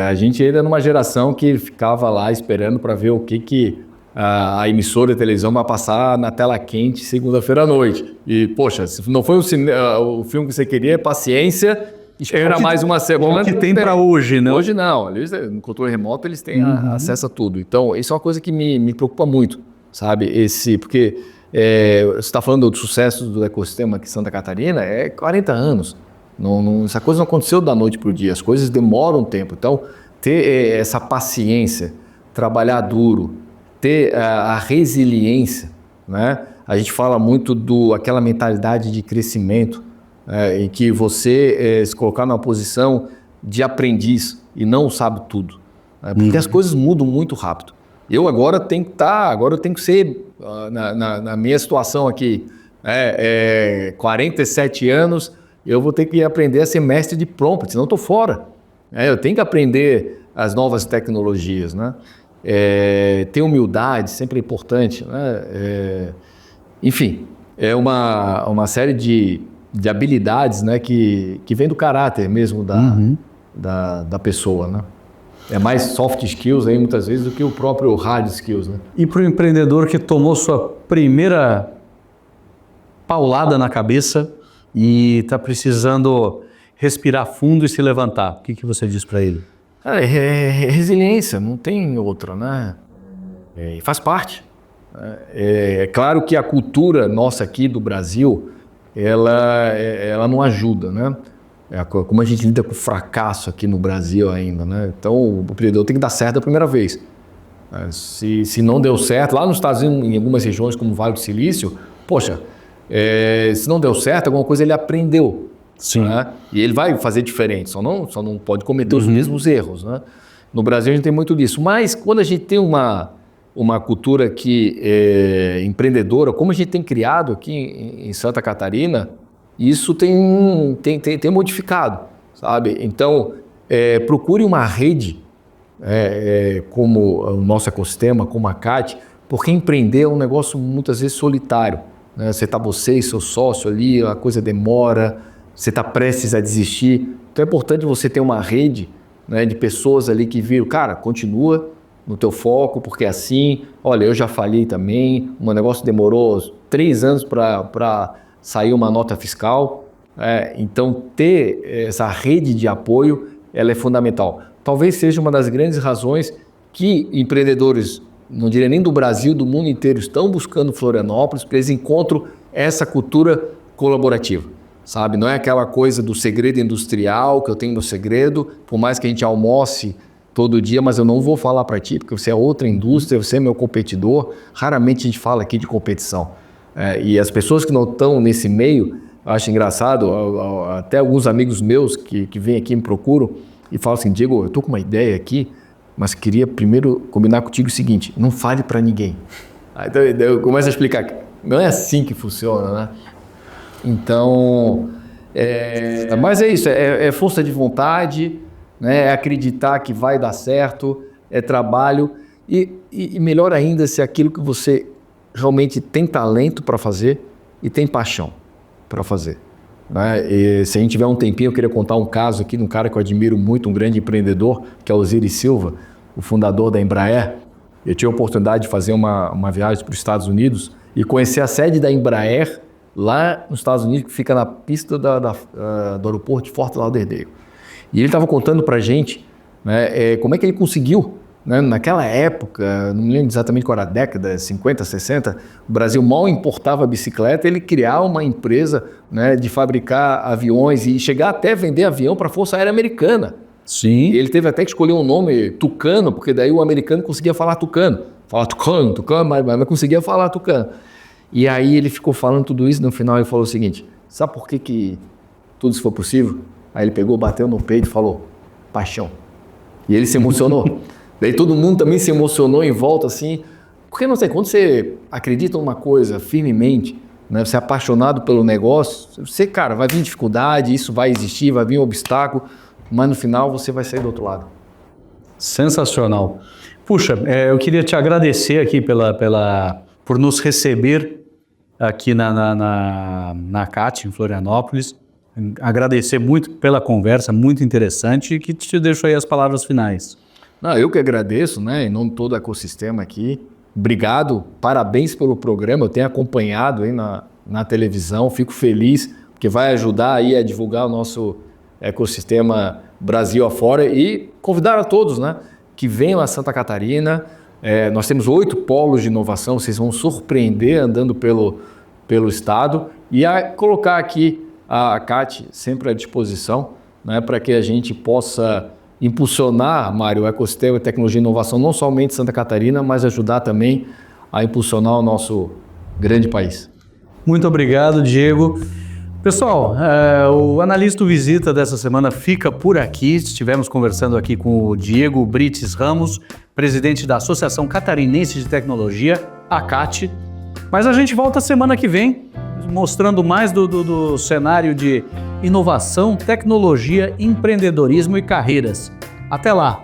A gente ainda é numa geração que ficava lá esperando para ver o que a emissora de televisão vai passar na tela quente segunda-feira à noite. E, poxa, se não foi o filme que você queria, paciência, era mais uma semana. O que tem para hoje, né? Hoje não. No controle remoto eles têm acesso a tudo. Então, isso é uma coisa que me preocupa muito, sabe? Porque você está falando do sucesso do ecossistema aqui em Santa Catarina, 40 anos. Essa coisa não aconteceu da noite para o dia, as coisas demoram tempo. Então, ter essa paciência, trabalhar duro, ter a resiliência, né? A gente fala muito aquela mentalidade de crescimento, em que você se colocar numa posição de aprendiz e não sabe tudo. Porque as coisas mudam muito rápido. Eu agora tenho que ser, na minha situação aqui, 47 anos, eu vou ter que aprender a ser mestre de prompt, senão eu estou fora. Eu tenho que aprender as novas tecnologias, né? Ter humildade sempre é importante, né? Enfim, é uma série de habilidades, né, que vem do caráter mesmo da pessoa, né? É mais soft skills aí muitas vezes do que o próprio hard skills, né? E para o empreendedor que tomou sua primeira paulada na cabeça e está precisando respirar fundo e se levantar, o que você diz para ele? Resiliência, não tem outra, né? Faz parte. É claro que a cultura nossa aqui do Brasil, ela não ajuda, né? Como a gente lida com o fracasso aqui no Brasil ainda, né? Então o empreendedor tem que dar certo a primeira vez. Se não deu certo, lá nos Estados Unidos, em algumas regiões como o Vale do Silício, poxa, se não deu certo, alguma coisa ele aprendeu. Sim. Né? E ele vai fazer diferente, só não pode cometer os mesmos erros, né? No Brasil a gente tem muito disso, mas quando a gente tem uma cultura que empreendedora, como a gente tem criado aqui em Santa Catarina, isso tem modificado, sabe? Então, procure uma rede como o nosso ecossistema, como a CAT, porque empreender é um negócio muitas vezes solitário, né? Você e seu sócio ali, a coisa demora, você está prestes a desistir. Então é importante você ter uma rede, né, de pessoas ali que viram, cara, continua no teu foco, porque assim, olha, eu já falhei também, um negócio demorou 3 anos para sair uma nota fiscal. Então ter essa rede de apoio, ela é fundamental. Talvez seja uma das grandes razões que empreendedores, não diria nem do Brasil, do mundo inteiro, estão buscando Florianópolis, porque eles encontram essa cultura colaborativa. Sabe? Não é aquela coisa do segredo industrial, que eu tenho meu segredo, por mais que a gente almoce todo dia, mas eu não vou falar para ti, porque você é outra indústria, você é meu competidor. Raramente a gente fala aqui de competição. E as pessoas que não estão nesse meio, eu acho engraçado, até alguns amigos meus que vêm aqui e me procuram e falam assim, Diego, eu estou com uma ideia aqui, mas queria primeiro combinar contigo o seguinte, não fale para ninguém. Então eu começo a explicar, não é assim que funciona, né? Então, mas é isso, é força de vontade, né? É acreditar que vai dar certo, é trabalho e melhor ainda se é aquilo que você realmente tem talento para fazer e tem paixão para fazer. Né? E se a gente tiver um tempinho, eu queria contar um caso aqui de um cara que eu admiro muito, um grande empreendedor, que é o Osiris Silva, o fundador da Embraer. Eu tive a oportunidade de fazer uma viagem para os Estados Unidos e conhecer a sede da Embraer lá nos Estados Unidos, que fica na pista do aeroporto de Fort Lauderdale. E ele estava contando para a gente, né, como é que ele conseguiu, né, naquela época, não me lembro exatamente qual era a década, 50, 60, o Brasil mal importava bicicleta, ele criar uma empresa, né, de fabricar aviões e chegar até vender avião para a Força Aérea Americana. Sim. E ele teve até que escolher um nome tucano, porque daí o americano conseguia falar tucano. falava Tucano, mas conseguia falar Tucano. E aí ele ficou falando tudo isso, no final ele falou o seguinte, sabe por que tudo isso foi possível? Aí ele pegou, bateu no peito e falou, paixão. E ele se emocionou. Daí todo mundo também se emocionou em volta, assim, porque não sei, quando você acredita numa coisa firmemente, né, você é apaixonado pelo negócio, você, cara, vai vir dificuldade, isso vai existir, vai vir um obstáculo, mas no final você vai sair do outro lado. Sensacional. Puxa, eu queria te agradecer aqui por nos receber aqui na CAT, em Florianópolis. Agradecer muito pela conversa, muito interessante, e que te deixo aí as palavras finais. Não, eu que agradeço, né, em nome de todo o ecossistema aqui. Obrigado, parabéns pelo programa, eu tenho acompanhado aí na televisão, fico feliz, porque vai ajudar aí a divulgar o nosso ecossistema Brasil afora e convidar a todos, né, que venham a Santa Catarina. Nós temos 8 polos de inovação, vocês vão surpreender andando pelo estado e a colocar aqui a CAT sempre à disposição, né, para que a gente possa impulsionar, Mário, o ecossistema de tecnologia e inovação, não somente Santa Catarina, mas ajudar também a impulsionar o nosso grande país. Muito obrigado, Diego. Pessoal, o Analista Visita dessa semana fica por aqui. Estivemos conversando aqui com o Diego Brites Ramos, presidente da Associação Catarinense de Tecnologia, a CAT. Mas a gente volta semana que vem, mostrando mais do cenário de inovação, tecnologia, empreendedorismo e carreiras. Até lá!